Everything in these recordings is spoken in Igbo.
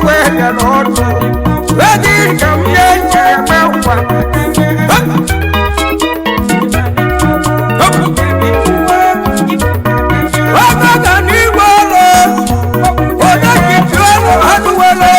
wele n'ọdụ wedi ka m ya eji eme nkwa ọgaga n'igwe ọrụ onye kiti ọrụ anụ were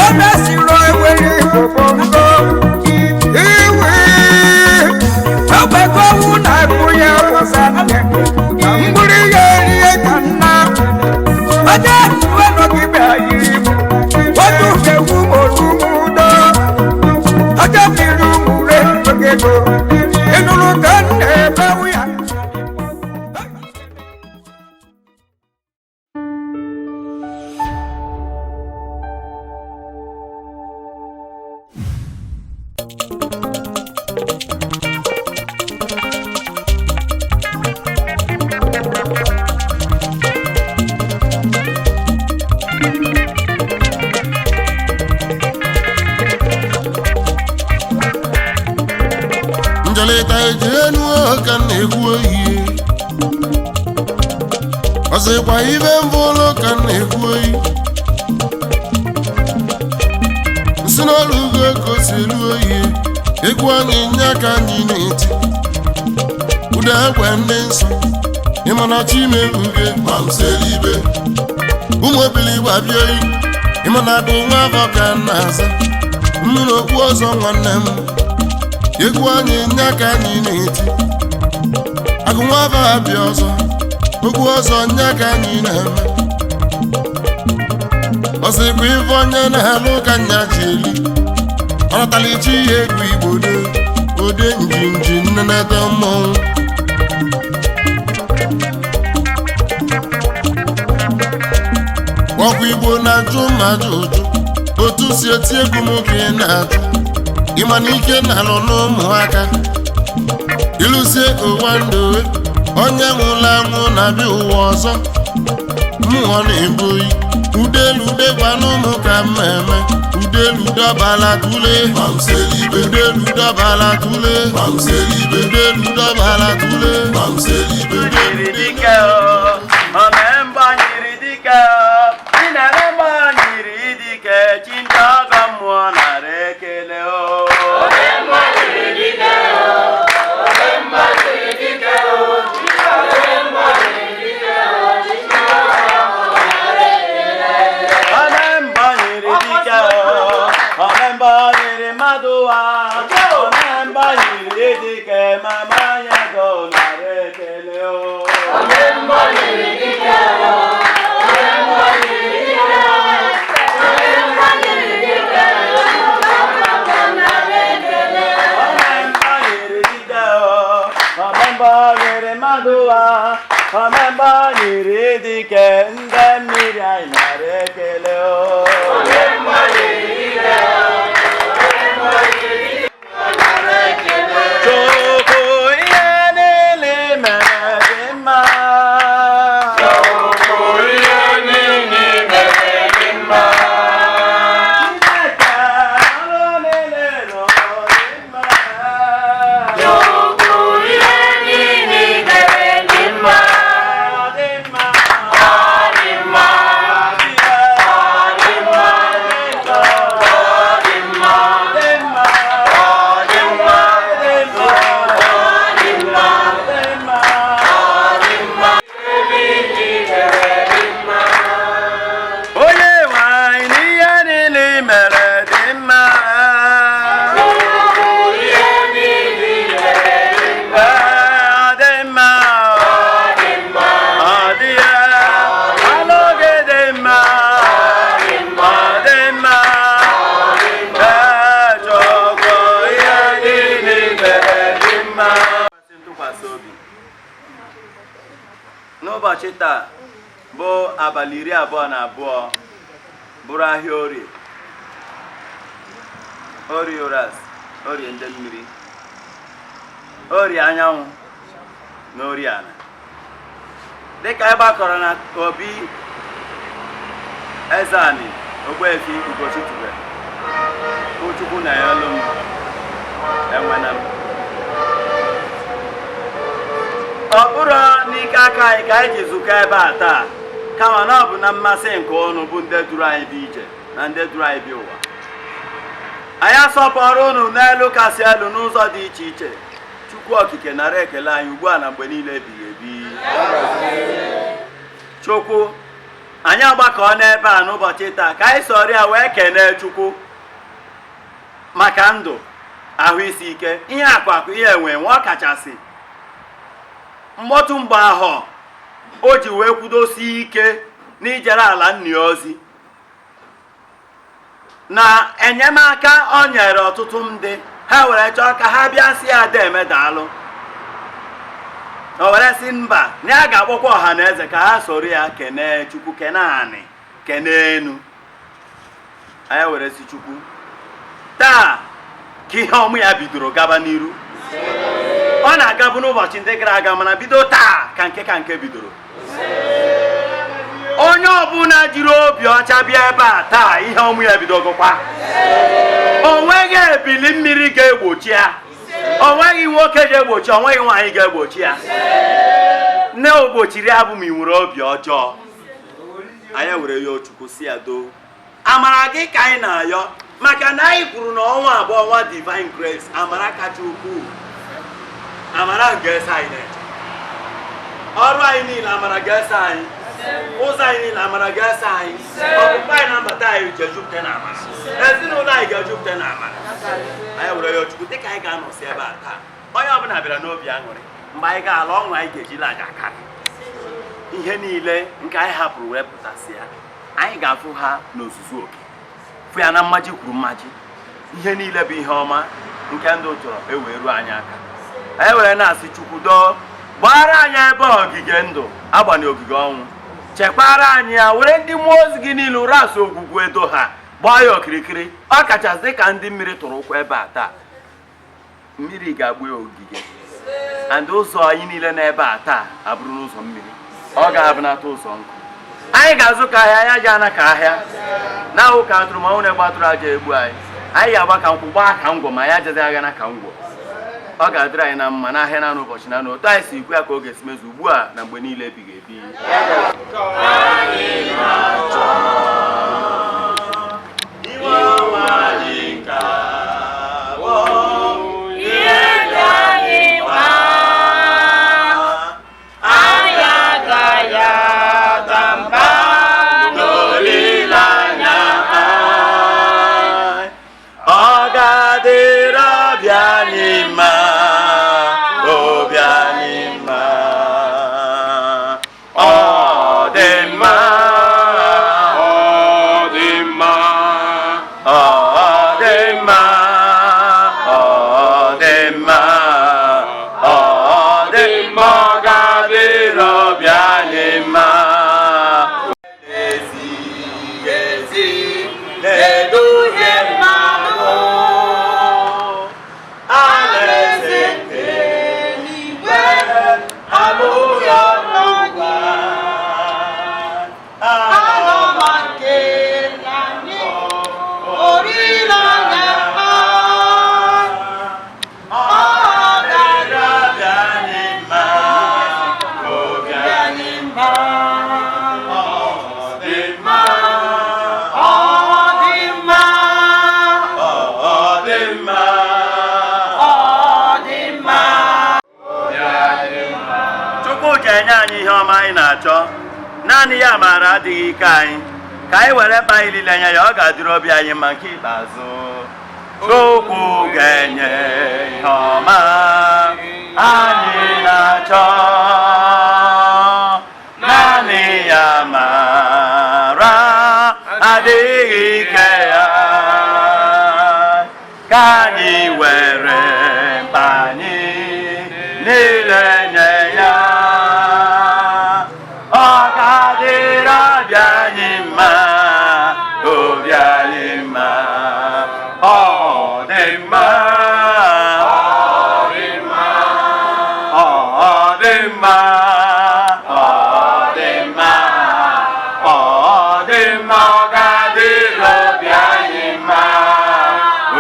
onye siro ewere igbo bongo iwe ọgbakọwụ na-abụ ya ọsa na mgburi ya erie ka nna onye tuwenọgibe ayiri otu kewu otumụdo ọjọ mmiri ụmụre ogedo ịnụrụ ka m na-ebewu ya njaleta ejenu ka na-ekwu oyi ọsịkwa ibe mbụlụ ka na-ekwu oyi nsi n'ọrụ ugo ka o si elu oyi egwu anyị nye ka anyị na-eti ụda egwe ndị nsọ ịmana chimeruge ma mselibe ụmụ obili gbabia oyi ịmana bụ nwa afọ ka na-aza mmiri okwu ọzọ nwanne m egwu anyị nye ka anyị na-eti agụnwa afọ abịa ọzọ okwu ọzọ nye ka anyị na-eme ọsịkwa ife onye na-alụ ka nya ji eli ọnatalichi ihe egwu igbo ode njinji nnenete mmọnwụ ọkwa igbo na-ajụ ma ajụjụ otu si eti egwu m ka ị na-ajụ ịma na ike na-alụ n'ụmụaka ịlụzie ụwa ndụ onye nwụrụ anwụ na-abịa ụwa ọzọ mmụọ na-ebu oyi udelu degwa n'ụmụ ka mmemme udelu dọbala tule udelu dọbala tule udelu dọbala tule Chindaga mmụọ nara ekele o Omemba nyiri dike ndị mmiri anyị nara ekele o Chukwu ihe niile mere dị mma n'ụbọchị taa bụ abalị 22 bụrụ ahịa orie ụras orie ndị mmiri orie anyanwụ na orie ala dịka anyị gbakọrọ na obi Eze-Ani Ogbuefi Ugochitube Chukwu na ya olu m enwena m ọ bụrụ n'ike aka anyị ka anyị ji zukọ ebe a taa kama na ọ bụ na mmasị nke unu bụ ndị duru anyị bụ ije na ndị duru anyị bi ụwa. Anyị asọpụrụ unu n'elu kasị elu n'ụzọ dị iche iche. Chukwu okike nara ekele anyị ugbu a na mgbe niile ebighị ebi. Chukwu, anyị agbakọ n'ebe a n'ụbọchị taa ka anyị soro ya wee kenee Chukwu maka ndụ, ahụ isi ike, ihe akụ ihe enwe ọ kachasị mkpọtụ mgbe ahụ o ji wee kwudosie ike n'ijere ala nni ozi na enyemaka o nyere ọtụtụ ndị ha were chọọ ka ha bịa si ya Deme daalụ. O were si mba na ya ga-akpọkwa ọha na eze ka ha soro ya kenee Chukwu, kene anị, kene enu. Anyị were si Chukwu taa ka ihe ọmụ ya bidoro gaba n'iru. Ọ na-agabu n'ụbọchị ndị gara aga mana bido taa ka nke bidoro. Onye ọbụla jiri obi ọcha bịa ebe a taa ihe ọmụ ya bidogokwa. O nweghị ebili mmiri ga-egbochi ya, o nweghị nwoke ga-egbochi, o nweghị nwaanyị ga-egbochi ya. Nne ogbochiri ya bụ ma ị nwere obi ọjọọ. Anyị were ya Chukwu si ya doo amara gị ka anyị na-ayọ maka na anyị kwuru na ọnwa abụọ ọnwa Divine Grace, amara kacha ukwuu. Amara ga-eso anyị na-eje ọrụ anyị niile, amara ga-eso anyị ụzọ anyị niile, amara ga-eso anyị ọkpụkpọ anyị na mbata anyị ga-ejupụta na amara, ezinụlọ anyị ga-ejupụta na amara. Anyị were ya Chukwu dịka anyị ga-anọsi ebe a taa, onye ọbụla bịara n'obi aṅụrị mgbe anyị ga-ala ọnwụ anyị ga-eji laja aka ihe niile nke anyị hapụrụ wee pụtasị ya, anyị ga-afụ ha n'ozuzu oke, fụ ya na mmaji kwuru mmaji. Ihe niile bụ ihe ọma nke ndụ chọrọ ewee ruo anyị aka. Anyị were na-asị Chukwu doo gbara anyị ebe ogige ndụ agbanye ogige ọnwụ, chekwara anyị ya, were ndị mmụọ ozi gị niile ụra asụ ogwugwu edo ha gbaa ya okirikiri. Ọ kachasị dịka ndị mmiri tụrụ ụkwụ ebe a taa, mmiri ga-agba ya ogige and ụzọ anyị niile n'ebe a taa abụrụ n'ụzọ mmiri, ọ ga-abụnata ụzọ nkụ. Anyị ga-azụ ka ahịa ya ji ana ka ahịa na ahụ ka atụrụ ma nwụne gbatụrụ aja egbu anyị. Anyị ga-agba ka nkwụ gbaa ka ngwọ ma ya jezi agha na ka ngwọ. Ọ ga-adịrị anyị na mma n'ahịa na n'ụbọchị na n'otu anyị si ikwu ya ka ọ ga-esi mezu ugbu a na mgbe niile ebighị ebi. Enye anyị ihe ọma anyị na-achọ, naanị ya maara adịghị ike anyị. Ka anyị were mkpa anyị niile nye ya, ọ ga-adịrị obi anyị mma nke ikpeazụ. Chukwu ga-enye ihe ọma anyị na-achọ, naanị ya maara adịghị ike ya. Ka anyị were mkpa anyị niile nye ya,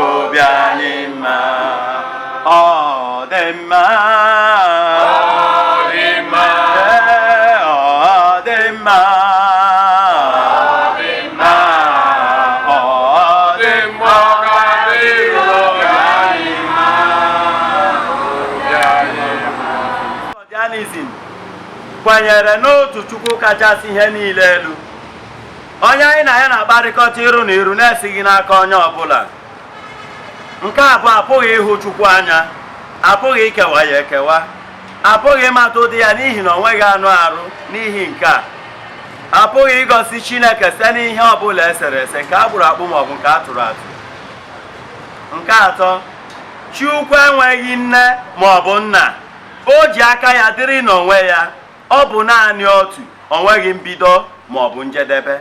obi anyị mma. kwenyere n'otu Chukwu kachasị ihe niile elu, onye anyị na ya na-akparịkọta iru na iru na-esighị n'aka onye ọbụla. Nke abụọ apụghị ịhụ Chukwu anya, apụghị ikewa ya ekewa, apụghị ịmata ụdị ya n'ihi na o nweghị anụ arụ. N'ihi nke a, apụghị igosi Chineke site n'ihe ọbụla esere ese, nke a gburu akpụ maọbụ nke a tụrụ atụ. Nke atọ, Chukwu enweghị nne maọbụ nna, o ji aka ya dịrị n'onwe ya, ọ bụ naanị otu, o nweghị mbido maọbụ njedebe.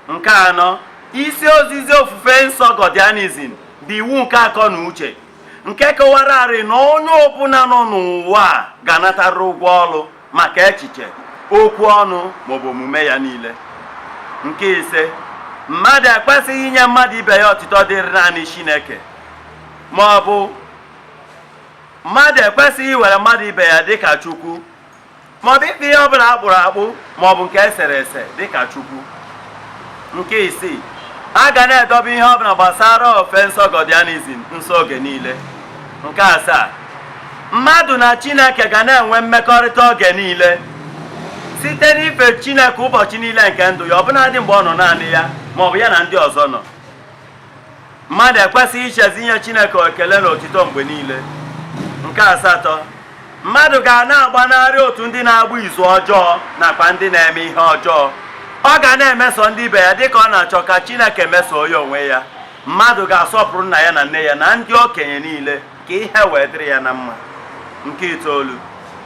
Nke anọ, isi ozizi ofufe nsọ Godianism bụ iwu nke akọ na uche, nke kọwararị na onye ọbụla nọ n'ụwa ga-anatara ụgwọ ọrụ maka echiche, okwu ọnụ maọbụ omume ya niile. Nke ise, mmadụ ekwesịghị inye mmadụ ibe ya ọtụtụ dịrị naanị Chineke, maọbụ mmadụ ekwesịghị iwere mmadụ ibe ya dịka Chukwu, maọbụ ikpe ihe ọbụla akpụrụ akpụ maọbụ nke esere ese dịka Chukwu. Nke isii, a ga na-edobe ihe ọbụla gbasara ofe nsọ Godianism nsọ oge niile. Nke asaa, mmadụ na Chineke ga na-enwe mmekọrịta oge niile site n'ife Chineke ụbọchị niile nke ndụ ya, ọbụnadị mgbe ọ nọ naanị ya maọbụ ya na ndị ọzọ nọ. Mmadụ ekwesịghị ichezi inye Chineke ekele na otito mgbe niile. Nke asatọ, mmadụ ga na-agbanarị otu ndị na-agba izu ọjọọ nakwa ndị na-eme ihe ọjọọ. Ọ ga na-emeso ndị ibe ya dịka ọ na-achọ ka Chineke mesoo ya onwe ya. Mmadụ ga-asọpụrụ nna ya na nne ya na ndị okenye niile ka ihe wee dịrị ya na mma. Nke itoolu,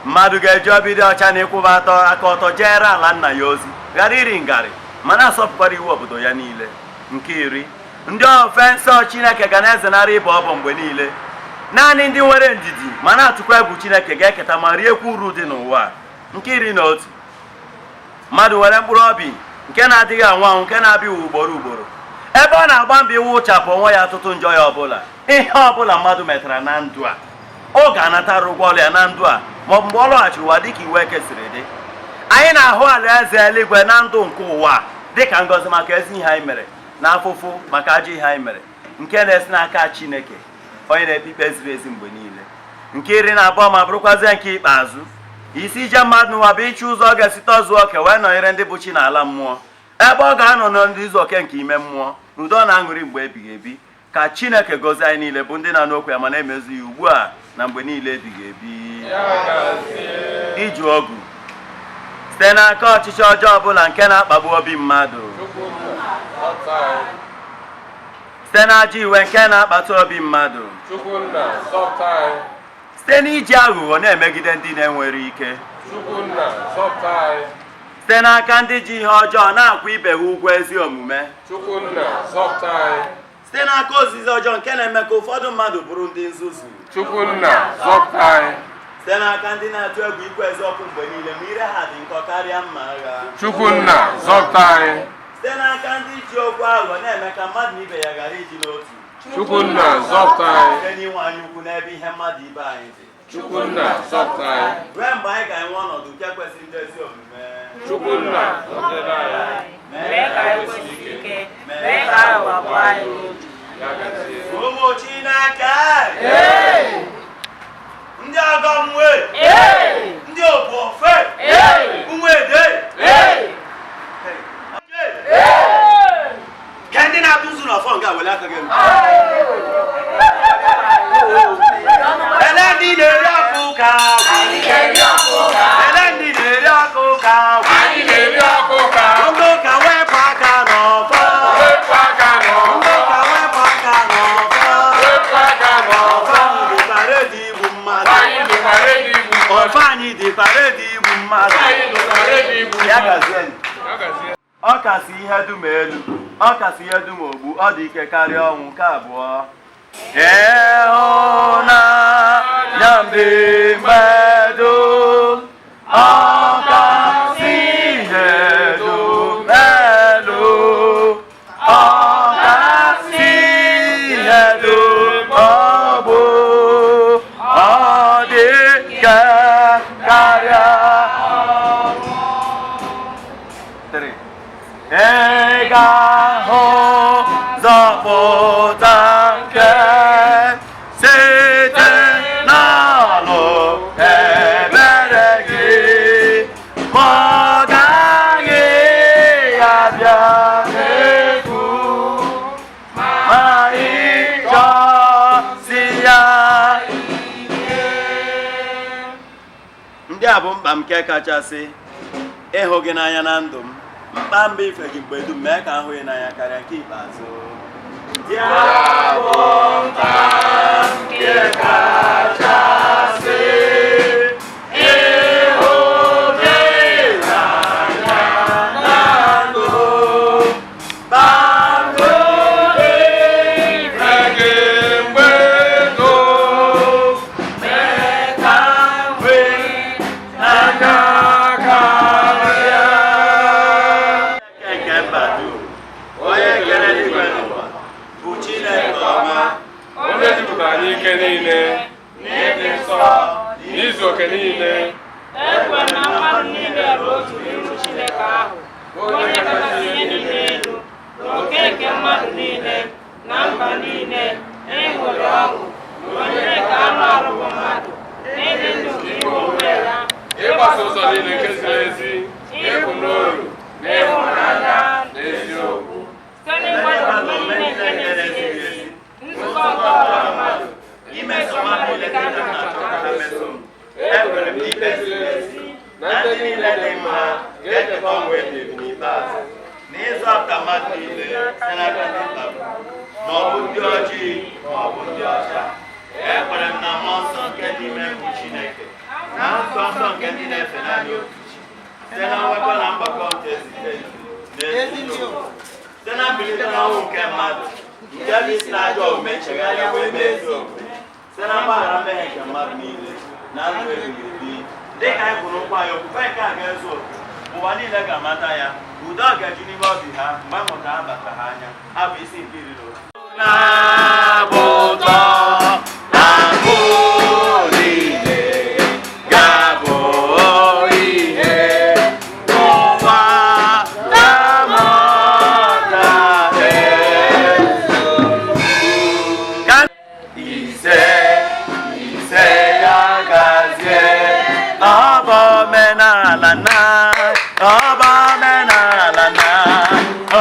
mmadụ ga-eji obi dị ọcha na ịkwụba aka ọtọ jeere ala nna ya ozi, ghara iri ngarị ma na-asọpụkwara iwu obodo ya niile. Nke iri, ndị ofe nsọ Chineke ga na-ezenarị ịbọ ọbọ mgbe niile. Naanị ndị nwere ndidi ma na-atụkwa egwu Chineke ga-eketa ma riekwa uru dị n'ụwa. Nke iri na otu, mmadụ nwere mkpụrụ obi nke na-adịghị anwụ anwụ, nke na-abịa ugboro ugboro, ebe ọ na-agba mbọ ịwụchapụ onwe ya ọtụtụ njọ ya ọbụla. Ihe ọbụla mmadụ metara na ndụ a, ọ ga-anatara ụgwọ ọrụ ya na ndụ a maọbụ mgbe ọ lọghachiri ụwa dịka iwu kesịrị dị. Anyị na-ahụ alaeze eluigwe na ndụ nke ụwa dịka ngọzi maka ezi ihe anyị mere na afụfụ maka ajọ ihe anyị mere, nke na-esi n'aka Chineke onye na-ekpe ikpe ziri ezi mgbe niile. Nke iri na abụọ ma bụrụkwazie nke ikpeazụ, isi ije mmadụ n'ụwa bụ ịchụ ụzọ ọ ga-esite ọzụ oke wee nọnyere ndị bụ chi n'ala mmụọ, ebe ọ ga-anọ na ndị izu oke nke ime mmụọ n'udo na aṅụrị mgbe ebighị ebi. Ka Chineke gozie anyị niile bụ ndị na-anụ okwu ya ma na-emezu ya ugbu a na mgbe niile ebighị ebi. Iju ogu site n'aka ọchịchị ọjọọ ọbụla nke na-akpagbu obi mmadụ, site n'ajọ iwe nke na-akpata obi mmadụ, site n'iji aghụghọ na-emegide ndị na-enwere ike, site n'aka ndị ji ihe ọjọọ na-akwụ ibe ha ụgwọ ezi omume, site n'aka ozizi ọjọọ nke na-eme ka ụfọdụ mmadụ bụrụ ndị nzuzu, site n'aka ndị na-atụ egwu ikwu eziokwu mgbe niile ma ire ha dị nkọ karịa mma agha, site n'aka ndị ji okwu aghụghọ na-eme ka mmadụ na ibe ya ghara iji n'otu, site n'inwe anya ukwu n'ebe ihe mmadụ ibe anyị dị, ruo mgbe anyị ga-enwe ọnọdụ nke kwesịrị ndị ezi omume. Ụmụ Chineke, ndị ọgọ mwe, ndị obu ofe, ụmụ ede, ka ndị na-atụ nzu n'ọfọ nga wele aka gị ele ndị na-eri ọkụ ka ele ndị na-eri ọkụ ka ndị ụka wepụ aka n'ọfọ, ndị ụka wepụ aka n'ọfọ, ọfọ anyị dịkwa redi igbu mmadụ, ọfọ anyị dịkwa redi igbu mmadụ. Ya gazie ọ kasị ihe dum elu, ọ kasị ihe dum ogbu, ọ dị ike karịa ọnwụ. Nke abụọ, ịhụnanya ndị mmadụ, ọ kasị ihe dum elu, ọ kasị ihe dum ogbu, ọ dị ike karịa ị ga-ahụ nzọpụta nke site n'ọlụ ebere gị, ndị a bụ mkpa m nke kachasị ịhụ gị n'anya na ndụ m mkpa mbụ ife gị mgbe dum mee ka ahụ gị n'anya karịa nke ikpeazụ ya bụ mkpa nke kachasị n'izu oke niile ekwe na mmadụ niile bụ otu n'iru Chineke ahụ onye kachasị ihe niile elu na oke nke mmadụ niile na mba niile ịṅụrị ọṅụ onye ka anụ arụ bụ mmadụ n'ịdị ndụ nke ime onwe ya ịgbaso ụzọ niile nke ziri ezi ịhụ n'oru na ịhụnanya na eziokwu site n'ịgbado omume niile nke na-ezighị ezi nzukọ nke ọha mmadụ imeso mmadụ niile ka a na-achọ ka ha meso ekwere m ikpe ziri ezi na ndị niile dị mma ga-echeta ọnwụ ebighị ebi n'ikpeazụ na ịzọpụta mmadụ niile site n'aka ndị mkpagbu ma ọ bụ ndị ojii ma ọ bụ ndị ọcha ekwere m na mmụọ nsọ nke dị ime bụ Chineke na nsọ nsọ nke ndị na-efe naanị otu chi site na mwekọ na mgbakọ nke eziokwu site na mbilite n'ọnwụ nke mmadụ nke bụ isi na ajọ omume nchegharịa wee mee eziokwu site na mgbaghara mmehie nke mmadụ niile na ndụ ebighị ebi dịka anyị kwuru nkwa ya okwukwe nke a ga-ezu oke ụwa niile ga-amata ya udo ga-eju n'ime obi ha mgbe mmụta ha bata ha anya abụ isi nke iri na otu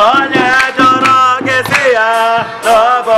onye jụrụ gị si ya n'ọbọ